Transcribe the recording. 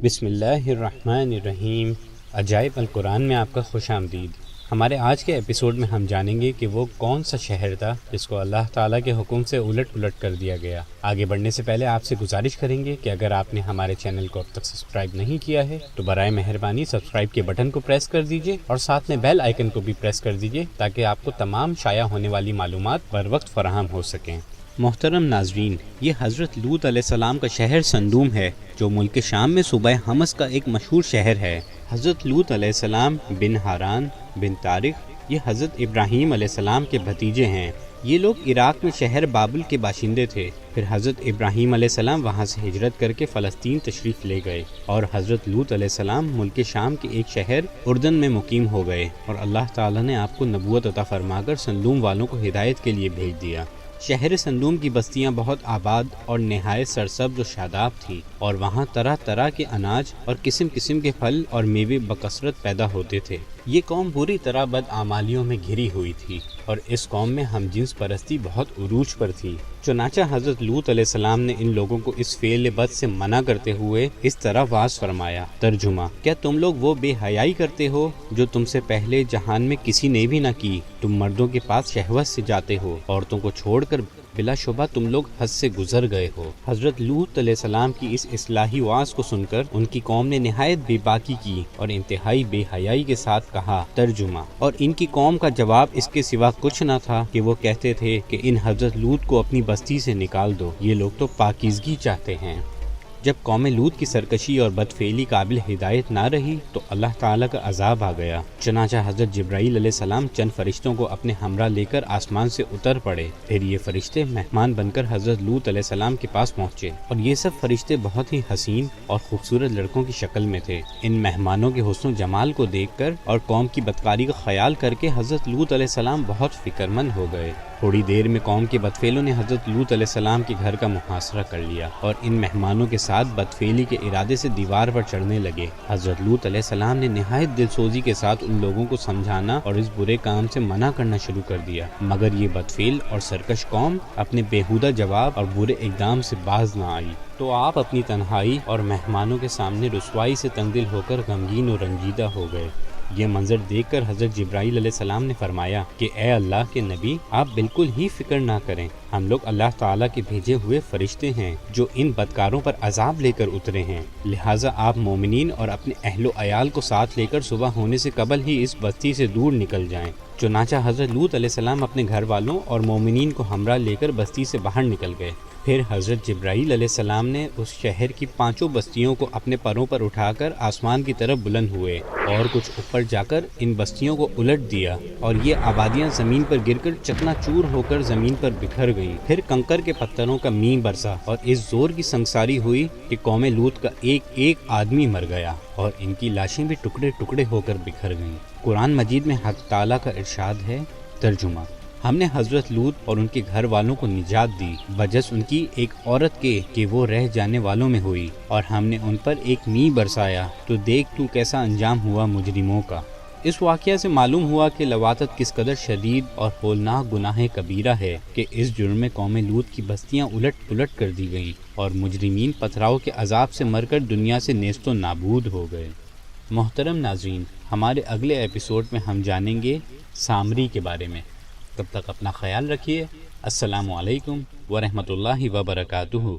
بسم اللہ الرحمن الرحیم۔ عجائب القرآن میں آپ کا خوش آمدید۔ ہمارے آج کے ایپیسوڈ میں ہم جانیں گے کہ وہ کون سا شہر تھا جس کو اللہ تعالیٰ کے حکم سے الٹ پلٹ کر دیا گیا۔ آگے بڑھنے سے پہلے آپ سے گزارش کریں گے کہ اگر آپ نے ہمارے چینل کو اب تک سبسکرائب نہیں کیا ہے تو برائے مہربانی سبسکرائب کے بٹن کو پریس کر دیجئے اور ساتھ میں بیل آئیکن کو بھی پریس کر دیجئے تاکہ آپ کو تمام شائع ہونے والی معلومات بر وقت فراہم ہو سکیں۔ محترم ناظرین، یہ حضرت لوط علیہ السلام کا شہر صدوم ہے جو ملک شام میں صوبہ حمص کا ایک مشہور شہر ہے۔ حضرت لوط علیہ السلام بن حاران بن طارق یہ حضرت ابراہیم علیہ السلام کے بھتیجے ہیں۔ یہ لوگ عراق میں شہر بابل کے باشندے تھے۔ پھر حضرت ابراہیم علیہ السلام وہاں سے ہجرت کر کے فلسطین تشریف لے گئے اور حضرت لوط علیہ السلام ملک شام کے ایک شہر اردن میں مقیم ہو گئے، اور اللہ تعالیٰ نے آپ کو نبوت عطا فرما کر صدوم والوں کو ہدایت کے لیے بھیج دیا۔ شہر صدوم کی بستیاں بہت آباد اور نہایت سرسبز و شاداب تھیں، اور وہاں طرح طرح کے اناج اور قسم قسم کے پھل اور میوے بکثرت پیدا ہوتے تھے۔ یہ قوم بری طرح بدعمالیوں میں گھری ہوئی تھی، اور اس قوم میں ہم جنس پرستی بہت عروج پر تھی۔ چنانچہ حضرت لوط علیہ السلام نے ان لوگوں کو اس فعل بد سے منع کرتے ہوئے اس طرح واعظ فرمایا۔ ترجمہ: کیا تم لوگ وہ بے حیائی کرتے ہو جو تم سے پہلے جہان میں کسی نے بھی نہ کی؟ تم مردوں کے پاس شہوت سے جاتے ہو، عورتوں کو چھوڑ کر بلا شبہ تم لوگ حد سے گزر گئے ہو۔ حضرت لوط علیہ السلام کی اس اصلاحی واعظ کو سن کر ان کی قوم نے نہایت بے باکی کی اور انتہائی بے حیائی کے ساتھ کہا۔ ترجمہ: اور ان کی قوم کا جواب اس کے سوا کچھ نہ تھا کہ وہ کہتے تھے کہ ان حضرت لوط کو اپنی بستی سے نکال دو، یہ لوگ تو پاکیزگی چاہتے ہیں۔ جب قوم لوط کی سرکشی اور بدفعلی قابل ہدایت نہ رہی تو اللہ تعالیٰ کا عذاب آ گیا۔ چنانچہ حضرت جبرائیل علیہ السلام چند فرشتوں کو اپنے ہمراہ لے کر آسمان سے اتر پڑے۔ پھر یہ فرشتے مہمان بن کر حضرت لوط علیہ السلام کے پاس پہنچے، اور یہ سب فرشتے بہت ہی حسین اور خوبصورت لڑکوں کی شکل میں تھے۔ ان مہمانوں کے حسن و جمال کو دیکھ کر اور قوم کی بدکاری کا خیال کر کے حضرت لوط علیہ السلام بہت فکر مند ہو گئے۔ تھوڑی دیر میں قوم کے بدفعلوں نے حضرت لوط علیہ السلام کے گھر کا محاصرہ کر لیا اور ان مہمانوں کے ساتھ بدفعلی کے ارادے سے دیوار پر چڑھنے لگے۔ حضرت لوط علیہ السلام نے نہایت دلسوزی کے ساتھ ان لوگوں کو سمجھانا اور اس برے کام سے منع کرنا شروع کر دیا، مگر یہ بدفعل اور سرکش قوم اپنے بیہودہ جواب اور برے اقدام سے باز نہ آئی۔ تو آپ اپنی تنہائی اور مہمانوں کے سامنے رسوائی سے تنگ دل ہو کر غمگین اور رنجیدہ ہو گئے۔ یہ منظر دیکھ کر حضرت جبرائیل علیہ السلام نے فرمایا کہ اے اللہ کے نبی، آپ بالکل ہی فکر نہ کریں، ہم لوگ اللہ تعالیٰ کے بھیجے ہوئے فرشتے ہیں جو ان بدکاروں پر عذاب لے کر اترے ہیں، لہٰذا آپ مومنین اور اپنے اہل و عیال کو ساتھ لے کر صبح ہونے سے قبل ہی اس بستی سے دور نکل جائیں۔ چنانچہ حضرت لوط علیہ السلام اپنے گھر والوں اور مومنین کو ہمراہ لے کر بستی سے باہر نکل گئے۔ پھر حضرت جبرائیل علیہ السلام نے اس شہر کی 5 بستیوں کو اپنے پروں پر اٹھا کر آسمان کی طرف بلند ہوئے اور کچھ اوپر جا کر ان بستیوں کو الٹ دیا، اور یہ آبادیاں زمین پر گر کر چکنا چور ہو کر زمین پر بکھر گئیں۔ پھر کنکر کے پتھروں کا مینہ برسا اور اس زور کی سنگساری ہوئی کہ قوم لوط کا ایک ایک آدمی مر گیا اور ان کی لاشیں بھی ٹکڑے ٹکڑے ہو کر بکھر گئیں۔ قرآن مجید میں حق تعالیٰ کا ارشاد ہے۔ ترجمہ: ہم نے حضرت لوط اور ان کے گھر والوں کو نجات دی بجز ان کی ایک عورت کے کہ وہ رہ جانے والوں میں ہوئی، اور ہم نے ان پر ایک مینہ برسایا، تو دیکھ تو کیسا انجام ہوا مجرموں کا۔ اس واقعہ سے معلوم ہوا کہ لواطت کس قدر شدید اور ہولناک گناہ کبیرہ ہے کہ اس جرم میں قوم لوط کی بستیاں الٹ پلٹ کر دی گئیں اور مجرمین پتھراؤ کے عذاب سے مر کر دنیا سے نیست و نابود ہو گئے۔ محترم ناظرین، ہمارے اگلے ایپیسوڈ میں ہم جانیں گے سامری کے بارے میں۔ تب تک اپنا خیال رکھیے۔ السلام علیکم ورحمۃ اللہ وبرکاتہ۔